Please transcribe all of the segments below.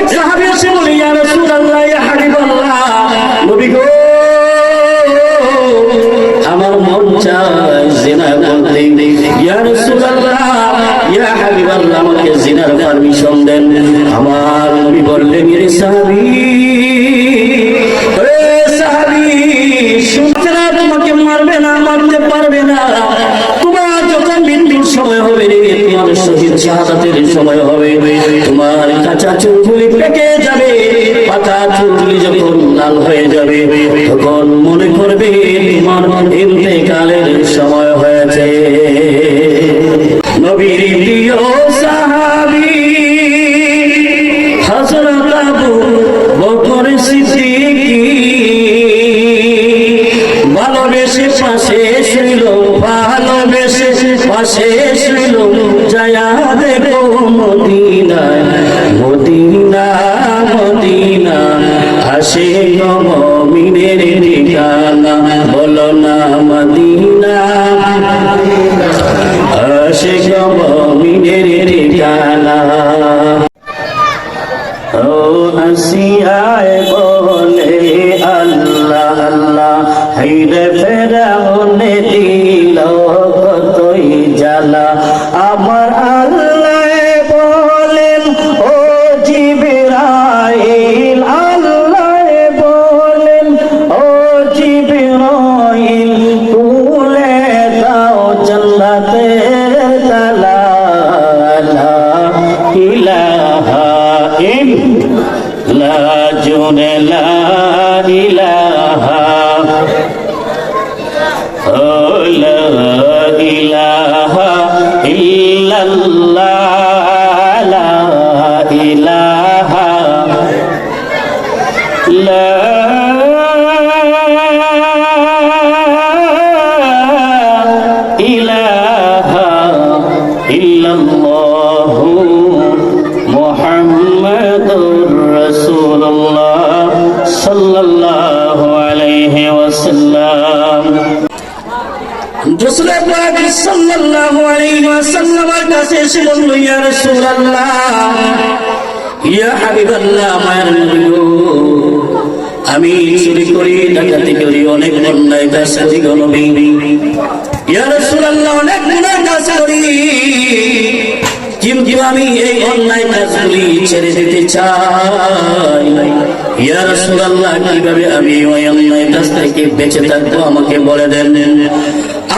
এক সাহাবী এসে বলে, ইয়া রাসূলুল্লাহ, ইয়া হাবিবাল্লাহ, নবী গো, আমার মন চায় জিনা করতে। ইয়া রাসূলুল্লাহ, ইয়া হাবিবাল্লাহ, আমাকে জিনার পারমিশন দেন। আমার নবী বললেন, এ সাহাবী, তোমাকে মারবে না, মারতে পারবে না। তোমার যখন মৃত্যুর সময় হবে, তোমার শহীদ শাহাদাতের সময় হবে, তোমার কাঁচা চুলগুলি পেকে যাবে, পাকা চুলগুলি যখন লাল হয়ে যাবে, তখন মনে করবে তোমার ইন্তেকালের সময় হয়েছে। নবীর প্রিয় সাহাবী হযরত আবু বকর সিদ্দিক ভালোবেসে পাশে শুইল, ভালোবেসে পাশে শুইল, যায়া দেখো মদিনা, মদিনা, মদিনা, আসে মুমিনের ঠিকানা, বলো না মদিনা, আসে মুমিনের ঠিকানা। ও আসিয়ায় বলে আল্লাহ আল্লাহ, হাইরে ফেরাউনে দিল কতই জ্বালা, আমার আল্লাহ বলেন ও জিবরাইল, আল্লাহ বলেন ও জিবরাইল, খুলে দাও জান্নাতের তালা, লা ইলাহা ইল্লাল্লাহ, জুনে লা ইলাহা, লা ইলাহা ইল্লাল্লাহ, লা ইলাহা, লা ইলাহা ইল্লাল্লাহ, মুহাম্মাদুর রাসূলুল্লাহ সাল্লাল্লাহু আলাইহি ওয়াসাল্লাম। রাসূল পাক সাল্লাল্লাহু আলাইহি ওয়াসাল্লামের কাছে এসে বলল, ইয়া রাসূলুল্লাহ, ইয়া হাবিবাল্লাহ, মায়ের নবী গো, আমি চুরি করি, ডাকাতি করি, অনেক অন্যায় কাজ করি গো নবী। ইয়া রাসূলুল্লাহ, অনেক গুনাহ কাজ করি, কিন্তু আমি এই অন্যায় কাজগুলি ছেড়ে দিতে চাই। ইয়া রাসূলুল্লাহ, কিভাবে আমি ওই অন্যায় কাজ থেকে বেঁচে থাকবো আমাকে বলে দেন।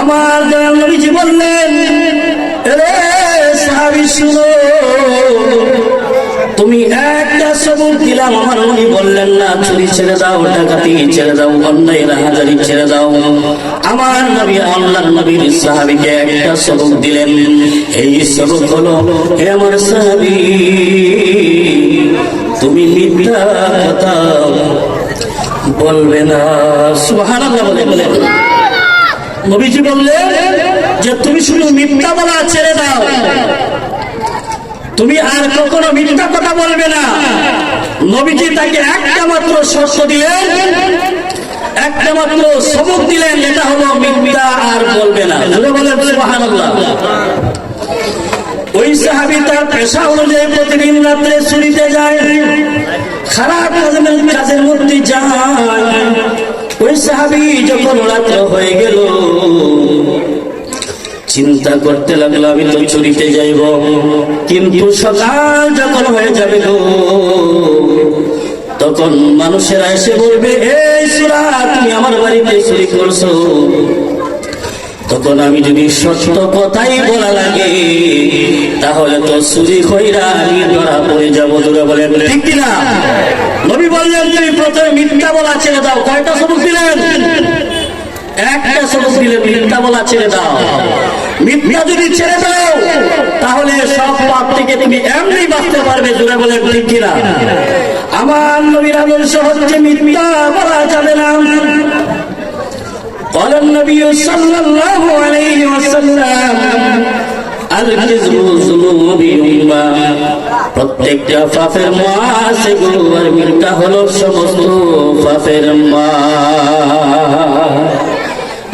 আমার দয়াল নবীজি বললেন, রে সাহাবী শুনো, তুমি একটা সবক দিলাম, আমার নবী বললেন না চুরি ছেড়ে দাও, ডাকাতি ছেড়ে দাও, অন্যায় রাহাজারি ছেড়ে দাও। আমার নবী আল্লাহর নবীর সাহাবীকে একটা সবক দিলেন, এই সবক হলো, হে আমার সাহাবী, তুমি মিথ্যা কথা বলবে না। সুবহানাল্লাহ বলেন। নবীজি বললেন যে তুমি শুধু মিথ্যা বলা ছেড়ে দাও, তুমি আর কখনো মিথ্যা কথা বলবে না। নবীজি তাকে একটা মাত্র শর্ত দিলেন, একটা মাত্র সবক দিলেন, এটা হলো মিথ্যা আর বলবে না। বলেন সুবহানাল্লাহ। ওই সাহাবী তার পেশা অনুযায়ী প্রতিদিন রাত্রে চুরিতে যায়, খারাপ কাজের মধ্যে যায়। ওই সাহাবী যখন রাত্র হয়ে গেল, চিন্তা করতে লাগলো, আমি তো চুরিতে যাইব, কিন্তু সকাল যখন হয়ে যাবে গো, তখন মানুষেরা এসে বলবে, এই সুরা, তুমি আমার বাড়িতে চুরি করছো। তখন আমি যদি সত্য কথাই বলা লাগে, তাহলে তো চুরি কইরা আমি ধরা পড়ে যাবো। দূরে বলেন ঠিক কিনা? নবী বললেন, তুমি প্রথমে মিথ্যা বলা ছেড়ে দাও। কয়টা সবক দিলেন? একটা সবক দিলেন, মিথ্যা বলা ছেড়ে দাও। মিথ্যা যদি ছেড়ে দাও, তাহলে সব পাপ থেকে তুমি এমনি বাঁচতে পারবে। দূরে বলেন ঠিক কিনা? আমার নবীর আদর্শ হচ্ছে মিথ্যা বলা যাবে না। قال النبي صلى الله عليه وسلم الكذب ذنوب يوما, প্রত্যেকটা পাপের মা আছে গো, আর মিথ্যা হলো সমস্ত পাপের মা।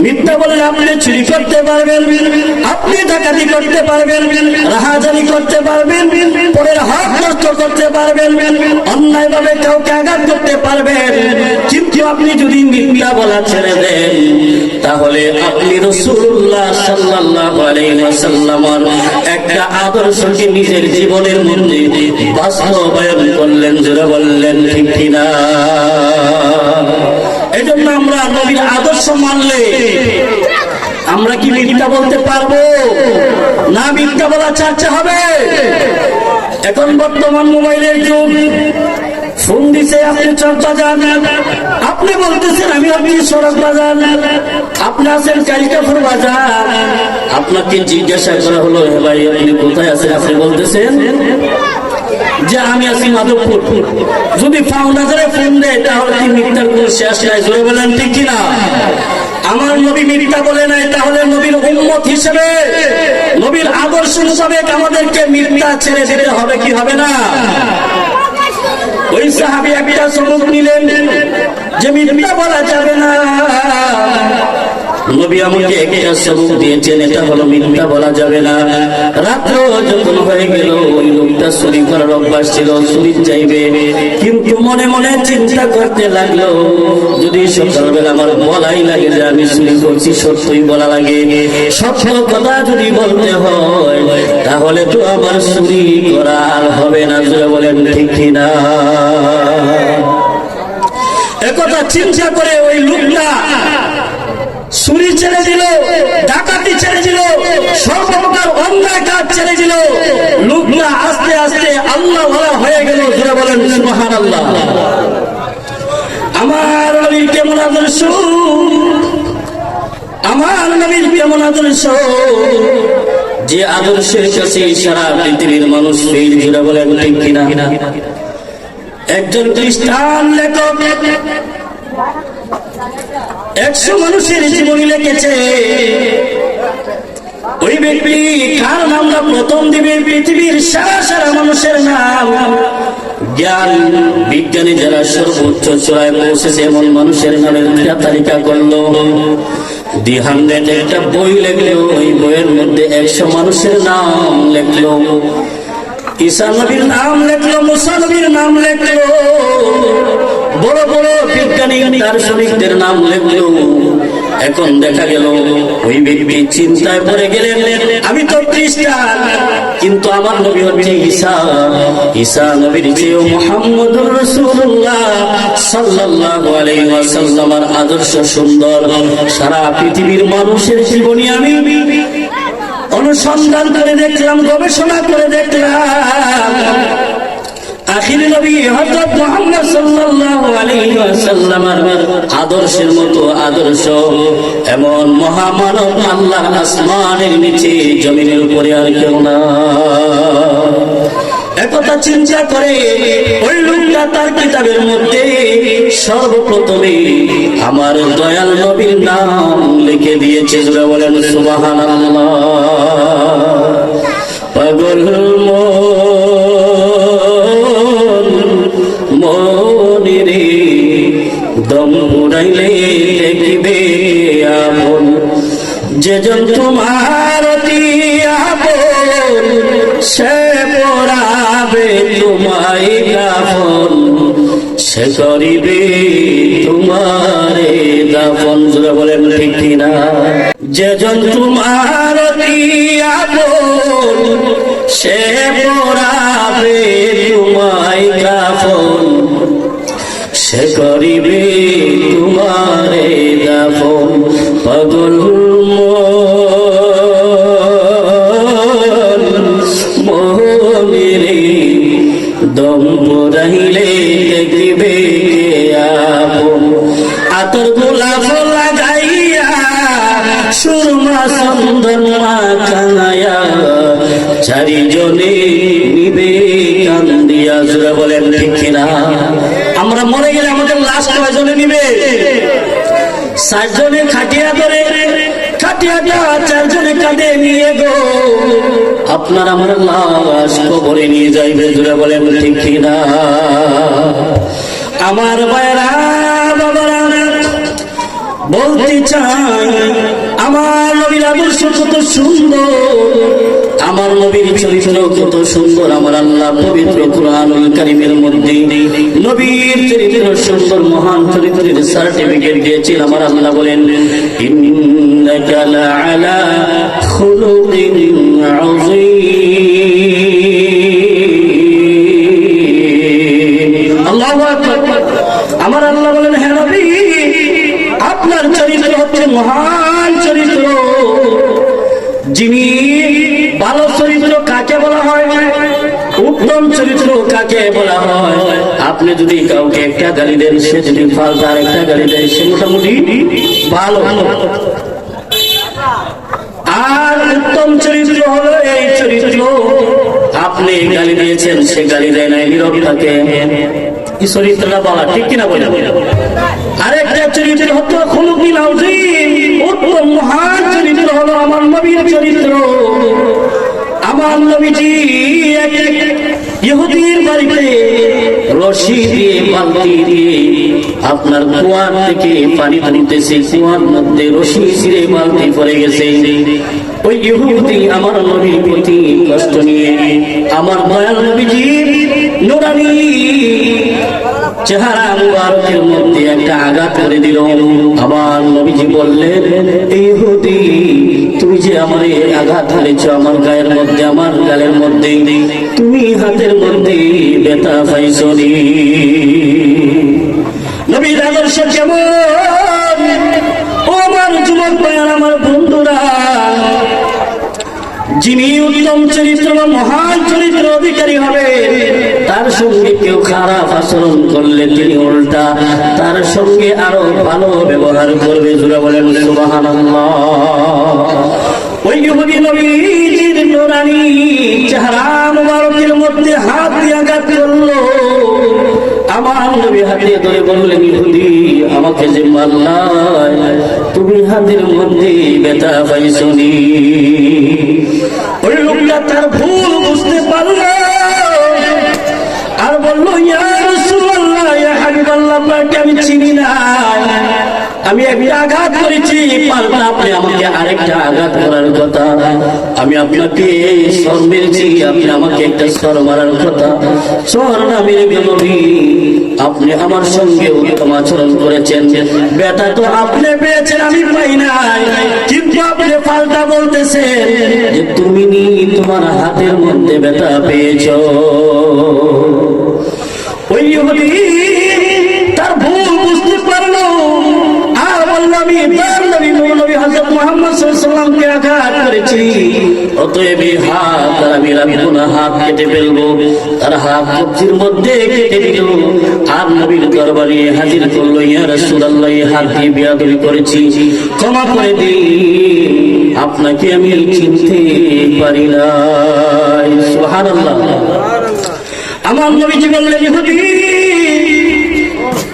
মিথ্যা বললে আপনি চুরি করতে পারবেন, আপনি ডাকাতি করতে পারবেন, রাহাজানি করতে পারবেন, পরের হক নষ্ট করতে পারবেন, অন্যায়ভাবে কাউকে আঘাত করতে পারবেন। কিন্তু আপনি যদি মিথ্যা বলা ছেড়ে দেন, তাহলে আপনি রাসূলুল্লাহ সাল্লাল্লাহু আলাইহি ওয়াসাল্লামের একটা আদর্শকে নিজের জীবনের মধ্যে বাস্তবায়ন করলেন। যারা বললেন ঠিক কিনা? এজন্য আমরা নবীর আদর্শ মানলে আমরা কি মিথ্যা বলতে পারবো না? মিথ্যা বলা চর্চা হবে। এখন বর্তমান মোবাইলের যুগ, ফোন দিছে আপনি চক বাজার, আপনি বলতেছেন আমি আপনি সড়ক বাজার, আপনি আছেন কালিকাপুর বাজার। আপনাকে জিজ্ঞাসা করা হলো, হে ভাই আপনি কোথায় আছেন? আপনি বলতেছেন যে আমি আছি মাধবপুর। যদি ফাউন্ডারে ফোন দেয় তাহলে কি মিথ্যার কোন শেষ নাই? জোরে বলেন ঠিক কিনা? আমার নবী মিথ্যা বলে নাই, তাহলে নবীর উম্মত হিসেবে, নবীর আদর্শ মোতাবেক আমাদেরকে মিথ্যা ছেড়ে দিতে হবে কি হবে না? ওই সাহাবী একটা সবক নিলেন যে মিথ্যা বলা যাবে না। নবী আমাকে একটা সবক দিয়েছেন, এটা হলো মিথ্যা বলা যাবে না। রাত্র যখন হয়ে গেল, ওই লোকটা চুরি করার অভ্যাস ছিল, চুরি চাইবে, কিন্তু মনে মনে চিন্তা করতে লাগলো, যদি সকালবেলা আমার বলাই লাগে যে আমি চুরি করছি, সত্যই বলা লাগে, সত্য কথা যদি বলতে হয়, তাহলে তো আমার চুরি করা আর হবে না। যারা বলেন ঠিক কিনা? একথা চিন্তা করে ওই লোকটা চুরি ছেড়ে দিল, ডাকাতি ছেড়ে দিল, সর্বপ্রকার অন্যায় কাজ ছেড়ে দিল। লোকটা আস্তে আস্তে আল্লাহ ওয়ালা হয়ে গেল। যারা বলেন সুবহানাল্লাহ। আমার নবীর কেমন আদর্শ, আমার নবীর কেমন আদর্শ, যে আদর্শের কাছে সারা পৃথিবীর মানুষ ফেল। যারা বলেন ঠিক কিনা? একজন খ্রিস্টান লেখক 100 মানুষের জীবনী লিখেছে। ওই ব্যক্তি কার নামটা প্রথম দিবে? পৃথিবীর সারা সারা মানুষের নাম। জ্ঞান বিজ্ঞানী যারা সর্বোচ্চ চূড়ায় পৌঁছেছে এমন মানুষের নামের তালিকা করলো। দি 100 একটা বই লিখলো, ওই বইয়ের মধ্যে 100 মানুষের নাম লিখলো। ঈসা নবীর নাম লিখলো, মুসা নবীর নাম লিখলো, বড় বড় বিজ্ঞানী দার্শনিকদের নাম লিখলো। এখন দেখা গেল ওই ব্যক্তি চিন্তায় পড়ে গেলেন, আমি তো খ্রিস্টান, কিন্তু আমার নবী হচ্ছে ঈসা। ঈসা নবীর চেয়েও মুহাম্মদুর রাসূলুল্লাহ সাল্লাল্লাহু আলাইহি ওয়াসাল্লামের আদর্শ সুন্দর। সারা পৃথিবীর মানুষের জীবনী আমি অনুসন্ধান করে দেখলাম, গবেষণা করে দেখলাম, আখির নবী হযরত মুহাম্মদ সাল্লাল্লাহু আলাইহি ওয়াসাল্লামের আদর্শের মতো আদর্শ এমন মহামানব আল্লাহর আসমানের নিচে জমিনের উপরে আর কেউ না। একথা চিন্তা করে ওই লোকটা তার কিতাবের মধ্যে সর্বপ্রথমে আমার দয়াল নবীর নাম লিখে দিয়েছে। যারা বলেন সুবহানাল্লাহ। পাগল মনিরে দম উড়াইলে দেখিবে আপন, যেজন তোমার আপন সে পড়াবে তোমায় কাফন, সে করিবে তোমারে দাফন। যারা বলেন ঠিক কিনা? যেজন তোমার আপন সে পড়াবে তোমায় কাফন, সে করিবে তোমারে দাফন। পাগল মনিরে দম পড়াইলে দেখিবে আপন, আতর গোলাপ লাগাইয়া সুরমা চন্দন মাখায়া চারিজনে নিবে কান্দিয়া। যারা বলেন ঠিক কিনা? আমরা মরে গেলে আমাদের লাশ কয়জনে নিবে? 4 জনে খাটিয়া ধরে, খাটিয়াটা 4 জনে কাঁধে নিয়ে গো আপনার আমার লাশ কবরে নিয়ে যাইবে। যারা বলেন ঠিক কিনা? আমার ভাইরা বাবারা, বলতে চাই আমার নবীর আদর্শ কত সুন্দর, আমার নবীর চরিত্র কত সুন্দর। আমার আল্লাহ পবিত্র কুরআনুল কারীমের মধ্যে নবীর চরিত্র সুন্দর, মহান চরিত্রের সার্টিফিকেট দিয়েছেন। আমার আল্লাহ বলেন, ইন্নাকা লাআলা খুলুকিন আযীম। আল্লাহু আকবার। আমার আল্লাহ বলেন, হে নবী, আপনার চরিত্র হচ্ছে মহান চরিত্র। যিনি ভালো চরিত্র কাকে বলা হয়, উত্তম চরিত্র কাকে বলা হয়? আপনি যদি কাউকে একটা গালি দেন, সে যদি ফালতু আর একটা গালি দেয়, সে মোটামুটি ভালো। আর উত্তম চরিত্র হলো এই চরিত্র, আপনি গালি দিয়েছেন, সে গালি দেয় নাই, নীরব থাকে। এই চরিত্রটা বলা ঠিক কিনা বলে? আরেকটা চরিত্র হতো খুলুকিন আযীম, উত্তম মহান চরিত্র হলো আমার নবীর চরিত্র। আমার নবীজি ইহুদির বাড়িতে রশি দিয়ে বালতি দিয়ে আপনার কুয়ার থেকে পানি তুলতেছে, কুয়ার মধ্যে রশি ছিঁড়ে বালতি পড়ে গেছে। ওই ইহুদি আমার নবীর প্রতি কষ্ট নিয়ে আমার দয়াল নবীজির নুরানি চেহারা মুবারকের মধ্যে একটা আঘাত করে দিল। আমার নবীজি বললেন, ইহুদি, তুমি যে আমারে আঘাত করেছো আমার গায়ের মধ্যে, আমার গালের মধ্যে, তুমি হাতের মধ্যে ব্যথা পাইছো নি? নবীর আদর্শ কেমন? ও আমার যুবক ভাইরা, আমার বন্ধুরা, যিনি উত্তম চরিত্র বা মহান চরিত্র অধিকারী হবে, তার সঙ্গে কেউ খারাপ আচরণ করলে তিনি উল্টা তার সঙ্গে আরো ভালো ব্যবহার করবে। জোরে বলেন সুবহানাল্লাহ। ওই ইহুদি নবীজির নুরানি চেহারা মুবারকের মধ্যে হাত দিয়ে আঘাত করলো। আমার নবী হাতে ধরে বললেন, ইহুদি, আমাকে যে মারলা, তুমি হাতের মধ্যে ব্যথা পাইছো নি? ওই লোকটা তার ভুল বুঝতে পারলো আর বললো, ইয়া রাসূলুল্লাহ, ইয়া হাবিবাল্লাহ, আপনাকে আমি চিনি না, আমি একটা আঘাত করেছি, পাল্টা আপনি আমাকে আরেকটা আঘাত করার কথা। আমি আপনাকে সর মেরেছি, আপনি আমাকে একটা সর মারার কথা। সর না মেরে নবী, আপনি আমার সঙ্গে উত্তম আচরণ করেছেন। ব্যথা তো আপনি পেয়েছেন, আমি পাই নাই, কিন্তু আপনি পাল্টা বলতেছেন যে তুমি তোমার হাতের মধ্যে ব্যথা পেয়েছ। ওই ইহুদি তার ভুল বুঝতে পারলো আর বলল, আমি নবী হযরত মুহাম্মদ সাল্লাল্লাহু আলাইহি ওয়াসাল্লামকে আঘাত করেছি, অতএব এই হাত আমি রাখবো না, হাত কেটে ফেলবো। তার হাত কবজির মধ্যে কেটে দিল আর নবীর দরবারে হাজির করলো, ইয়া রাসূলুল্লাহ, এই হাত দিয়ে বেয়াদবি করেছি, ক্ষমা করে দিন, আপনাকে আমি চিনতে পারি না। সুবহানাল্লাহ। আমার নবীজি বললেন, ইহুদি,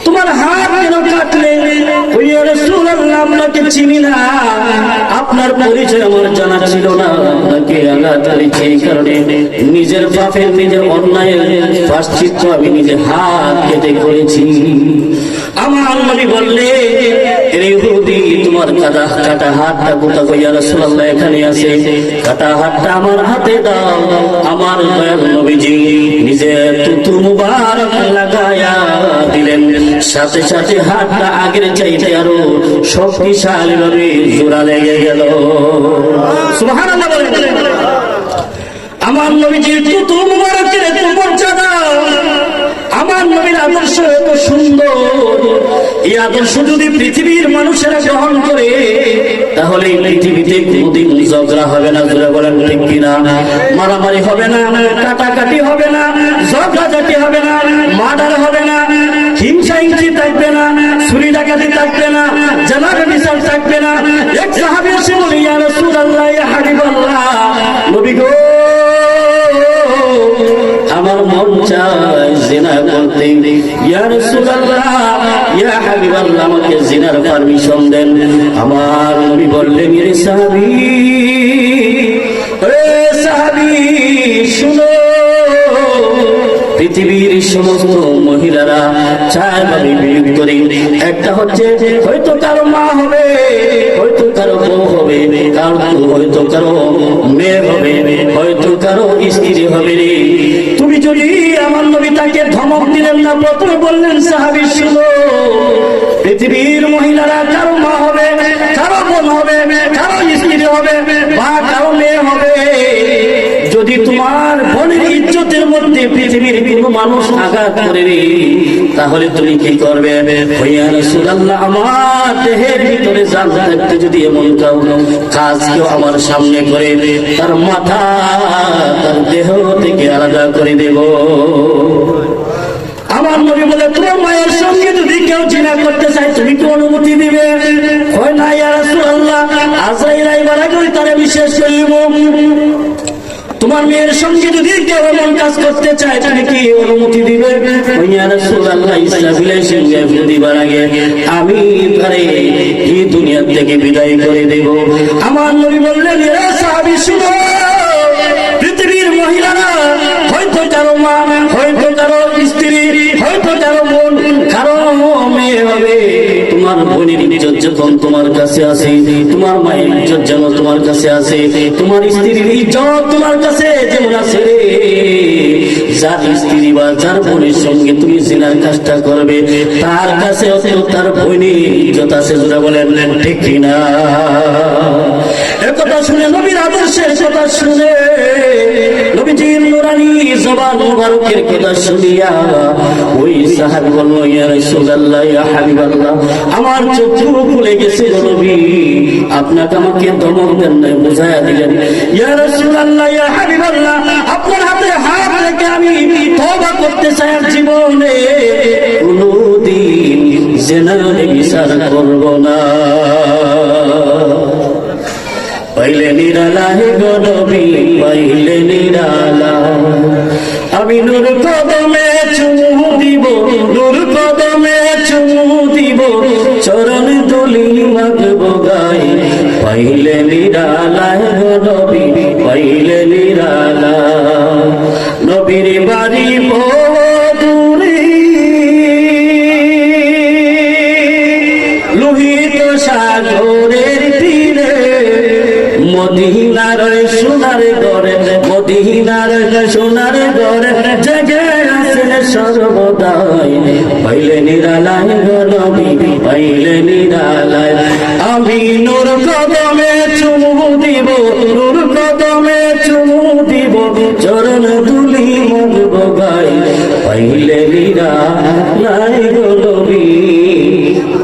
তোমার হাত কেন কাটলে? ইয়া রাসূলুল্লাহ, আপনাকে চিনি না, আপনার পরিচয় আমার জানা ছিল না, আপনাকে আঘাত করেছি এই কারণে নিজের পাপের, নিজের অন্যায়ের প্রায়শ্চিত্ত আমি নিজে হাত কেটে করেছি। আমার নবী বললে, ইহুদি, তোমার কাটা হাতটা কোথায়? ইয়া রাসূলুল্লাহ, এখানে আছে, কাটা হাতটা আমার হাতে দাও। আমার দয়াল নবীজি নিজের থুতু মুবারক লাগায়া দিলেন, সাথে সাথে হাতটা আগের চাইতে আরো শক্তিশালী ভাবে জোড়া লেগে গেল। সুবহানাল্লাহ বলেন। আমার নবীজির থুতু মুবারকের এত মর্যাদা, আমার নবীর আদর্শ এত সুন্দর। এই আদর্শ যদি পৃথিবীর মানুষেরা গ্রহণ করে, তাহলে পৃথিবীতে কোনদিন ঝগড়া হবে না। জোরে বলেন ঠিক কিনা? মারামারি হবে না, কাটাকাটি হবে না, ঝগড়াঝাটি হবে না, মার্ডার হবে না, হিংসা হিংসি থাকবে না, চুরি ডাকাতি থাকবে না, জানার বিচার থাকবে না। এক সাহাবী এসে বলে, ইয়া রাসূলুল্লাহ, ইয়া হাবিবাল্লাহ, নবী গো, আমার মন চায় জিনা করতে। ইয়া রাসূলুল্লাহ, ইয়া হাবিবাল্লাহ, আমাকে জিনার পারমিশন দেন। আমার নবী বললেন, এ সাহাবী, এ সাহাবী, শুনো, পৃথিবীর সমস্ত মহিলারা চার ভাবে বিয়োগ করে। একটা হচ্ছে হয়তো কারো মা হবে, হয়তো কারো বউ হবে, হয়তো কারো মেয়ে হবে, হয়তো কারো স্ত্রী হবে রে। তুমি যদি আমার নবী তাকে ধমক দিলেন না, প্রথমে বললেন সাহাবী শুনো, পৃথিবীর মহিলারা কারো মা হবে, কারো বোন হবে, কারো স্ত্রী হবে, বা কারো মেয়ে হবে। যদি তোমার বোনের ইজ্জতের মধ্যে পৃথিবীর কোনো মানুষ আঘাত করে রে, তাহলে তুমি কি করবে? ইয়া রাসূলুল্লাহ, আমার দেহের ভিতরে জান থাকতে যদি এমন কাজ কেউ আমার সামনে করে, তার মাথা তার দেহ থেকে আলাদা করে দেব। আমার নবী বলে, তোমার মায়ের সঙ্গে যদি কেউ জিনা করতে চায় তুমি কি অনুমতি দিবে? হয় না ইয়া রাসূলুল্লাহ, আজরাইল আইবার আগে তারে বিশেষ করিব। তোমার মেয়ের সঙ্গে যদি কেউ এমন কাজ করতে চায় তুমি কি অনুমতি দিবে? ইয়া রাসূলুল্লাহ, ইসরাফিলের সঙ্গে দিবার আগে আমি তারে এই দুনিয়া থেকে বিদায় করে দেব। আমার নবী বললেন, এরা সাহাবী শুনো, পৃথিবীর মহিলারা হয়তো কারো মা, হয়তো কারো স্ত্রী, হয়তো কারো বোন, কারো মেয়ে হবে। তোমার বোনের ইজ্জত যখন তোমার কাছে আছে, তোমার মায়ের ইজ্জত যেন তোমার কাছে আছে, তোমার স্ত্রীর ইজ্জত তোমার কাছে যেমন আছে রে। যার স্ত্রী বা যার বোনের সঙ্গে তুমি জিনার কাজটা করবে, তার কাছে তার বোনের ইজ্জত আছে। যারা বলেন ঠিক কিনা? একথা শুনে, নবীর আদর্শের কথা শুনে, নবীজির নুরানি জবান মুবারকের কথা শুনিয়া ওই সাহাবী বলল, ইয়া রাসূলুল্লাহ, ইয়া হাবিবাল্লাহ, আমার চোখ খুলে গেছে নবী, আপনাকে আমাকে ধমক দেন না, বুঝায়া দিলেন। ইয়া রাসূলুল্লাহ, ইয়া হাবিবাল্লাহ, আপনার হাতে হাত রেখে আমি তওবা করতে চাই, জীবনে কোনদিন জিনার বিচার করব না। পাইলে নিরালা হে গো নবী, পাইলে নিরালা, আমি নূর কদমে চুমু দিব, নূর কদমে চুমু দিব, চরণ ধুলি মাগব গাই। পাইলে নিরালা হে গো নবী, পাইলে নিরালা, নবীর বাড়ি দূরে, লোহিত সাগরের তীরে, মদিনার সোনার ঘরে, মদিনার সোনার ঘরে জেগে আছেন সর্বদাই। পাইলে নিরালায় গো নবী, পাইলে নিরালায়, আমি নূর কদমে চুমু দিব, নূর কদমে চুমু দিব, চরণ ধুলি মাগব গাই। পাইলে নিরালায় গো নবী,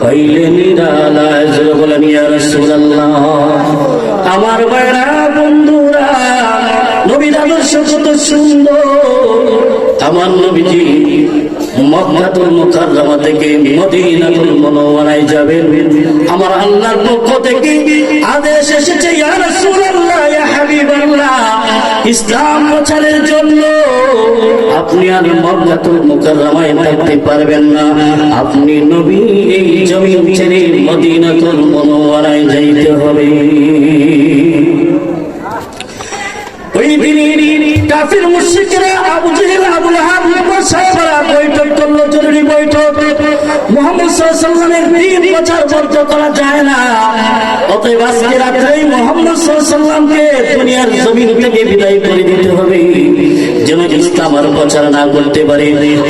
পাইলে নিরালায়। বলেন ইয়া রাসূলুল্লাহ। আমার ভাইরা বন্ধুরা, নবীর আদর্শ কত সুন্দর। আমার নবীজি মক্কাতুল মুকাররমা থেকে মদিনাতুল মুনাওয়ারায় যাবেন, আমার আল্লাহর পক্ষ থেকে আদেশ এসেছে, ইয়া রাসূলুল্লাহ, ইয়া হাবিবাল্লাহ, ইসলাম প্রচারের জন্য আপনি আর মক্কাতুল মুকাররমায় থাকতে পারবেন না, আপনি নবী এই জমিন ছেড়ে মদিনাতুল মুনাওয়ারায় যাইতে হবে। ওই দিনের কাফির মুশরিকরা আবু জেহেল, আবু লাহাব, সাহাবারা বৈঠক করলো, জরুরি বৈঠক। মুহাম্মদ সাল্লাল্লাহু আলাইহি ওয়াসাল্লামের দ্বীন প্রচার বন্ধ করা যায় না, অতএব আজকে রাতেই মুহাম্মদ সাল্লাল্লাহু আলাইহি ওয়াসাল্লামকে দুনিয়ার জমিন থেকে বিদায় করে দিতে হবে, যেন ইসলাম আর প্রচার না করতে পারে,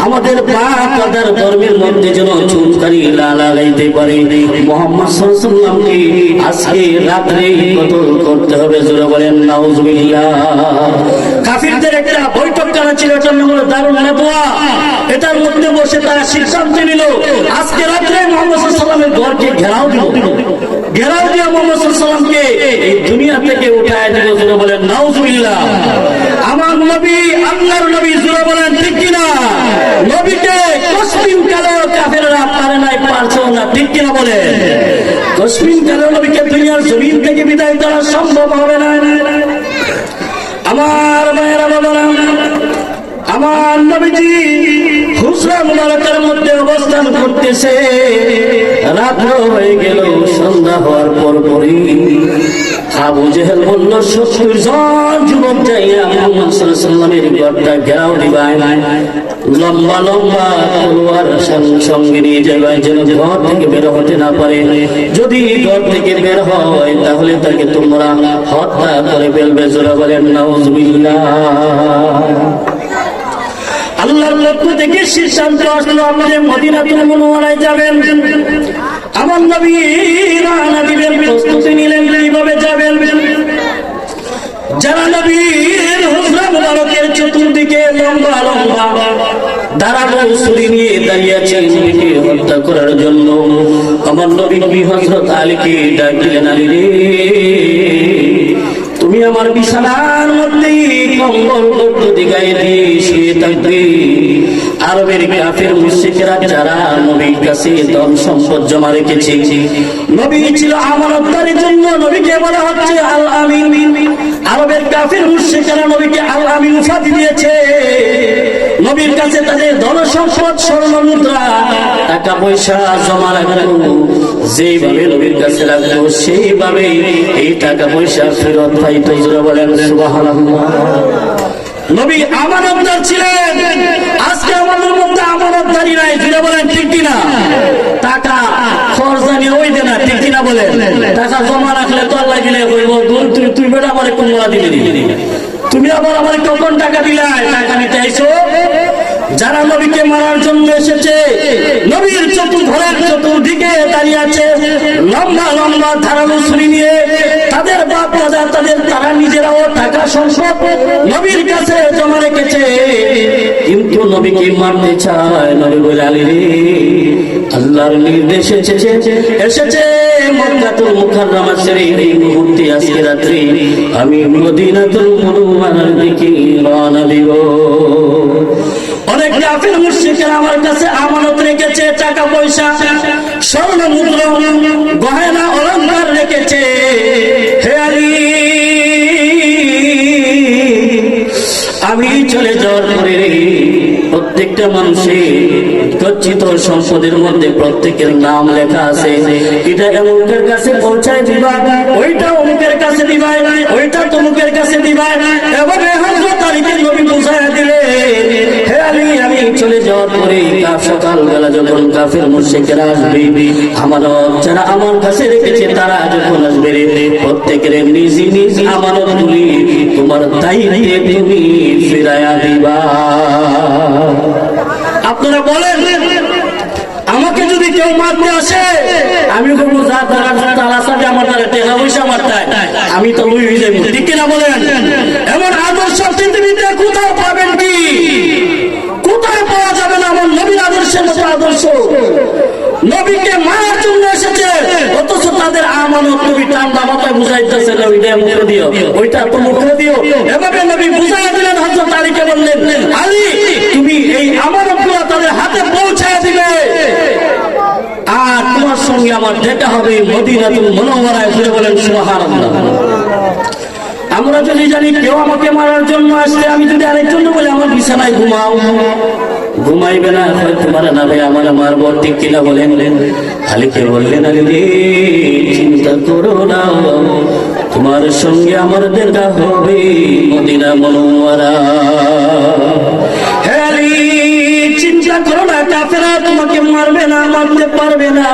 আমাদের পাক আদার ধর্মের মধ্যে যেন চুনকারি না লাগাইতে পারে। মুহাম্মদ সাল্লাল্লাহু আলাইহি ওয়াসাল্লামকে আজকে রাতেই কতল করতে হবে। জোরে বলেন নাউজুবিল্লাহ। কাফিরদের একটা বৈঠক করা ছিল, দারুল নেদওয়া, এটার মধ্যে বসে তারা সিদ্ধান্ত নিল আজকে রাত্রে মুহাম্মদ সাল্লাল্লাহু আলাইহি ওয়াসাল্লামের ঘরকে ঘেরাও দিল, ঘেরাও দিয়ে মুহাম্মদ সাল্লাল্লাহু আলাইহি ওয়াসাল্লামকে এই দুনিয়া থেকে উঠায় দিল। জোরে বলেন নাউজুবিল্লাহ। আমার নবী, আল্লাহর নবী, জোরে বলেন ঠিক কিনা? নবীকে কসমিন কালো কাফেররা পারে নাই, পারছেও না, ঠিক কিনা বলেন? কসমিন কালো নবীকে দুনিয়ার জমিন থেকে বিদায় করা সম্ভব হবে না। আমার মায়েরা বাবারা, আমার নবীজি হুজরা মুবারকের মধ্যে অবস্থান করতেছে, রাত্র হয়ে গেল, সন্ধ্যা হওয়ার পরপরই আবু জেহেল বলল, 70 জন যুবক যাইয়া মুহাম্মদ সাল্লাল্লাহু আলাইহি ওয়াসাল্লামের ঘরটা ঘেরাও দিবা। লম্বা লম্বা তলোয়ার সঙ্গে নিয়ে যাবে, যেন ঘর থেকে বের হতে না পারে। যদি ঘর থেকে বের হয় তাহলে তাকে তোমরা হত্যা করে ফেলবে। জোরে বলেন নাউজুবিল্লাহ। আল্লাহর পক্ষ থেকে সিদ্ধান্ত আসলো, আপনি মদিনাতুল মুনাওয়ারায় যাবেন। আমার নবী রওনা দিবেন, প্রস্তুতি নিলেন কিভাবে যাবেন। যারা নবীর হুজরা মুবারকের চতুর্দিকে লম্বা লম্বা দাঁড়ানো ছুরি নিয়ে দাঁড়িয়ে আছেন নবীকে হত্যা করার জন্য, আমার নবী হযরত আলীকে ডাক দিলেন, আলী রে, তুমি আমার বিছানার মধ্যে কম্বল গায়ে দিয়ে শুয়ে থাকবে। আরবের কাফের মুশরিকরা যারা নবীর কাছে ধন সম্পদ জমা রেখেছে, নবী ছিল আমানতদারির জন্য নবীকে বলা হচ্ছে আল আমিন। আরবের কাফের মুশরিকরা নবীকে আল আমিন উপাধি দিয়েছে। নবীর কাছে তাদের ধন সম্পদ, স্বর্ণ মুদ্রা, টাকা পয়সা জমা রাখলো। যেইভাবে নবীর কাছে রাখলো সেইভাবে এই টাকা পয়সা ফেরত পাইতো। জোরে বলেন সুবহানাল্লাহ। নবী আমানতদার ছিলেন। আজকে আমাদের মধ্যে আমানতদারি নাই। জোরে বলেন ঠিক কিনা? টাকা খরচা নিয়ে ওই দেনা, ঠিক কিনা বলেন? টাকা জমা রাখলে তো আল্লাহ দিলে কইব, তুই বেটা আমারে কোমরা দিবি, তুমি আবার আমার কখন টাকা দিলা? টাকা নিতে আইছো। যারা নবীকে মারার জন্য এসেছে, নবীর ঘরের চতুর্দিকে দাঁড়িয়ে আছে লম্বা লম্বা ধারালো ছুরি নিয়ে, তাদের বাপ দাদা তারা নিজেরাও টাকা সম্পদ নবীর কাছে জমা রেখেছে, কিন্তু নবীকে মারতে চায়। নবী বলে, আলী রে, আল্লাহর নির্দেশ এসেছে মক্কাতুল মুকাররমা শরীফ, এই মুহূর্তে আজকে রাত্রি আমি মদিনাতুল মুনাওয়ারার দিকে রওনা দিব। অনেক কাফের মুশরিকরা আমার কাছে আমানত রেখেছে, টাকা পয়সা, স্বর্ণ মুদ্রা, গয়না অলংকার রেখেছে। হে আলী, আমি চলে যাওয়ার পরে প্রত্যেকটা মানুষের গচ্ছিত সম্পদের মধ্যে প্রত্যেকের নাম লেখা আছে। এটা অমুকের কাছে পৌঁছায় দিবা, ওইটা অমুকের কাছে দিবা, ওইটা তমুকের কাছে দিবা। এভাবে হযরত আলীকে নবী পৌঁছায় দিলে। হে আলী, আমি চলে যাওয়ার পরে সকালবেলা যখন কাফের মুশরিকরা আসবে, আমানত যারা আমার কাছে রেখেছে তারা যখন আসবে, প্রত্যেকের নিজ নিজ আমানতগুলি তোমার দায়িত্বে তুমি ফিরাইয়া দিবা। আপনারা বলেন, আমাকে যদি কেউ মারতে আসে, আমি বলবো যা তারা সাথে আমার দ্বারা টাকা পয়সা মারতে, আমি তো লুই হয়ে যাবো, ঠিক কিনা বলেন? এমন আদর্শ পৃথিবীতে কোথাও পাবেন কি? কোথায় পাওয়া যাবে না এমন নবীর আদর্শের মতো আদর্শ। নবীকে মারার জন্য এসেছে, অথচ তাদের আমানত নবী ঠান্ডা মাথায় বুঝাইতেছে, ওইটা মুখে দিও, ওইটা তো মুখে দিও। এভাবে নবী বুঝাই দিলেন। হযরত আলীকে বললেন, আলী, তুমি এই আমানতগুলো তাদের হাতে পৌঁছায় দিবে, আর তোমার সঙ্গে আমার দেখা হবে মদিনাতুল মুনাওয়ারায়। ফিরে বলেন সুবহানাল্লাহ। আমরা যদি জানি কেউ আমাকে মারার জন্য আসছে, আমি যদি আরেকজন বলে আমার বিছানায় ঘুমাও, ঘুমাইবে না, তোমার না ভাই আমার মারবো, ঠিক কিনা বলেন? আলীকে বললেন, আলী রে, চিন্তা করো না, তোমার সঙ্গে আমার দেখা হবে মদিনা মুনাওয়ারা। হে আলী, চিন্তা করো না, কাফেররা তোমাকে মারবে না, মারতে পারবে না।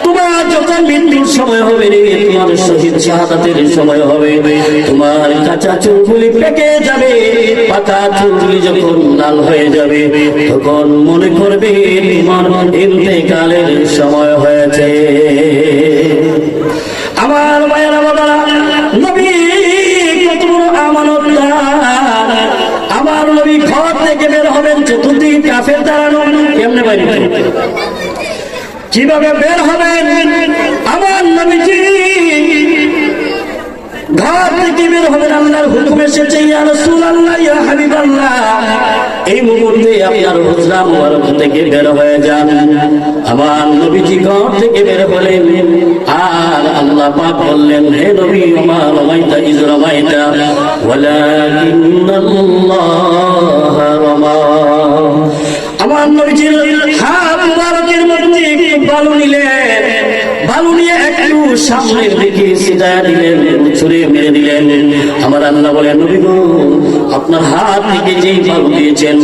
তোমার যখন মৃত্যুর সময় হবে রে, তোমার শহীদ শাহাদাতের সময় হবে, তোমার কাঁচা চুলগুলি পেকে যাবে, পাকা চুলগুলি যখন লাল হয়ে যাবে, তখন মনে করবে তোমার ইন্তেকালের সময় হয়েছে। আমার মায়েরা বাবারা, নবী কত বড় আমানতদার। আমার নবী ঘর থেকে বের হবেন, চতুর্দিকে কাফের দাঁড়ানো, কেমনে বাইরে কিভাবে বের হবেন? আমার নবীজি ঘর থেকে বের হবেন, আল্লাহর হুকুম এসেছে, ইয়া রাসূলুল্লাহ, ইয়া হাবিবাল্লাহ, এই মুহূর্তে আপনার হুজরা মুবারক থেকে বের হয়ে যান। আমার নবীজি ঘর থেকে বের হলেন, আর আল্লাহ পাক বললেন, হে নবী, ওমা রামাইতা ইয রামাইতা ওয়ালাকিন্নাল্লাহ রামা। আমার নবীজির হাত মুবারকের মধ্যে একটু বালু নিলেন, বালু নিয়ে একটু সামনের দিকে ছিটায় দিলেন, ছুঁড়ে মেরে দিলেন। আমার আল্লাহ বলেন, নবী গো, আপনার হাত থেকে যেই বালু দিয়েছেন,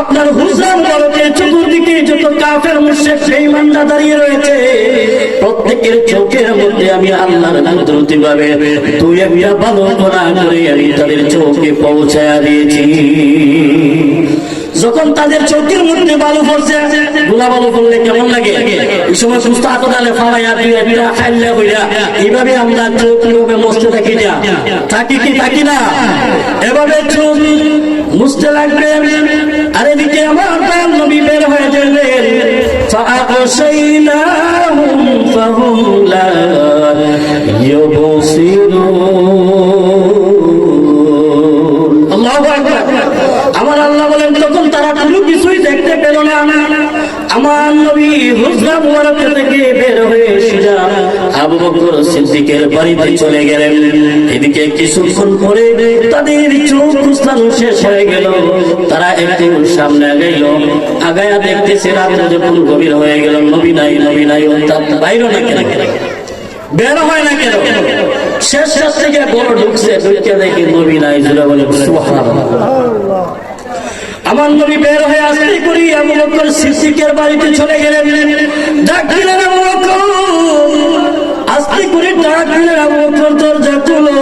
আপনার হুজরার বলতে চতুর্দিকে যত কাফের মুশরিক বেঈমানরা দাঁড়িয়ে রয়েছে, প্রত্যেকের চোখের মধ্যে আমি আল্লাহর কুদরতি ভাবে দুই একটা বালু কণা করে আমি তাদের চোখে পৌঁছায়া দিয়েছি। যখন তাদের চোখের মধ্যে বালু পড়ছে, গোলা বালু পড়লে কেমন লাগে? এই সময় সুস্থ আতদালে ফালাইয়া দুই একটা খাইলে হইয়া এইভাবে আমরা চোখ কিভাবে মুছতে থাকি না, থাকি কি থাকি না? এভাবে চোখ মুছতে লাগবে। আর এদিকে আমার নবী বের হয়ে যাবেন, فأغشيناهم فهم لا يبصرون। আল্লাহু আকবার। আমার আল্লাহ বলেন, তখন তারা কোনো কিছুই দেখতে পেল না। আমার নবী হুজরা মুবারক থেকে বের হয়ে সোজা আবু বকর সিদ্দিকের বাড়িতে চলে গেলেন। এদিকে কিছুক্ষণ পরে তাদের চোখ কুস্তানো শেষ হয়ে গেল। তারা একটু সামনে গেল, আগায়া দেখতেছে রাত যখন গভীর হয়ে গেল, নবী নাই, নবী নাই। বাইরে না কেন, বের হয় না কেন? শেষ শেষ থেকে বড় ঢুকছে, ঢুকে দেখে নবী নাই। জোরে বলে সুবহানাল্লাহ। আমার নবী বের হয়ে আসতে করি আবু বকর সিদ্দিকের বাড়িতে চলে গেলেন। ডাক দিলেন, আবু বকর। আসতে করে ডাক দিলেন, আবু বকর দরজা খুলো।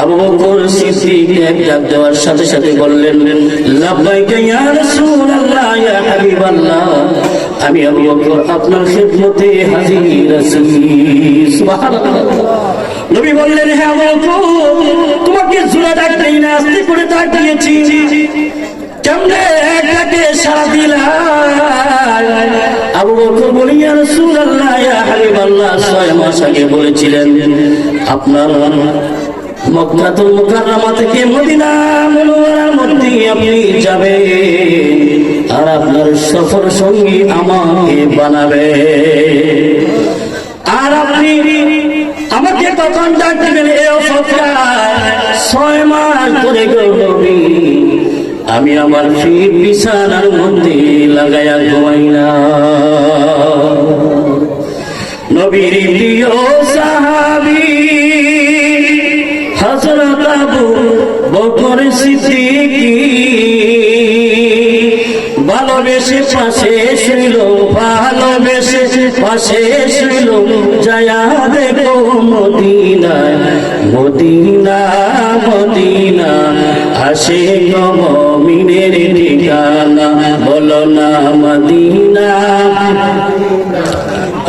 আবু বকর সিদ্দিক এক ডাক দেওয়ার সাথে সাথে বললেন, লাব্বাইকা ইয়া রাসূলুল্লাহ, ইয়া হাবিবাল্লাহ, আমি আবু বকর আপনার খিদমতে হাজির আছি। সুবহানাল্লাহ। নবী বললেন, হ্যাঁ আবু বকর, তোমাকে জোরে ডাক দেই না, আস্তে করে ডাক দিয়েছি, কেমনে একটাকে সারা দিলা? আবু বকর বলি, ইয়া রাসূলুল্লাহ, ইয়া হাবিবাল্লাহ, 6 মাস আগে বলেছিলেন আপনার মক্কাতুল মুকাররমা থেকে মদিনা মুনাওয়ারার মধ্যে আপনি যাবেন, আর আপনার সফর সঙ্গী আমাকে বানাবে। আর আপনি আমাকে তখন ডাক দিবেন, এ অপেক্ষায় 6 মাস ধরে নবী আমি আমার ফির বিছানার মধ্যে লাগাইয়া ঘুমাই না। নবীর প্রিয় সাহাবী হযরত আবু বকর সিদ্দিক ভালোবেসে পাশে শুইল, ভালোবেসে পাশে শুইল, যায়া দেখো মদিনা, মদিনা, মদিনা, আশিক মুমিনের ঠিকানা, বলো না মদিনা,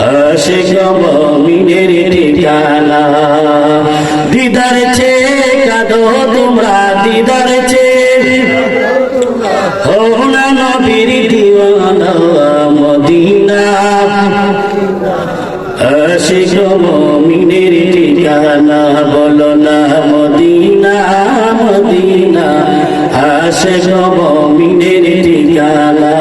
আশিক মুমিনের ঠিকানা। দিদার চেয়ে কাঁদো তোমরা, দিদার চেয়ে হো না নবীর দিওয়ানা, মদিনা, আশিক মুমিনের ঠিকানা, বলো না মদিনা, মদিনা, আশিক মুমিনের ঠিকানা।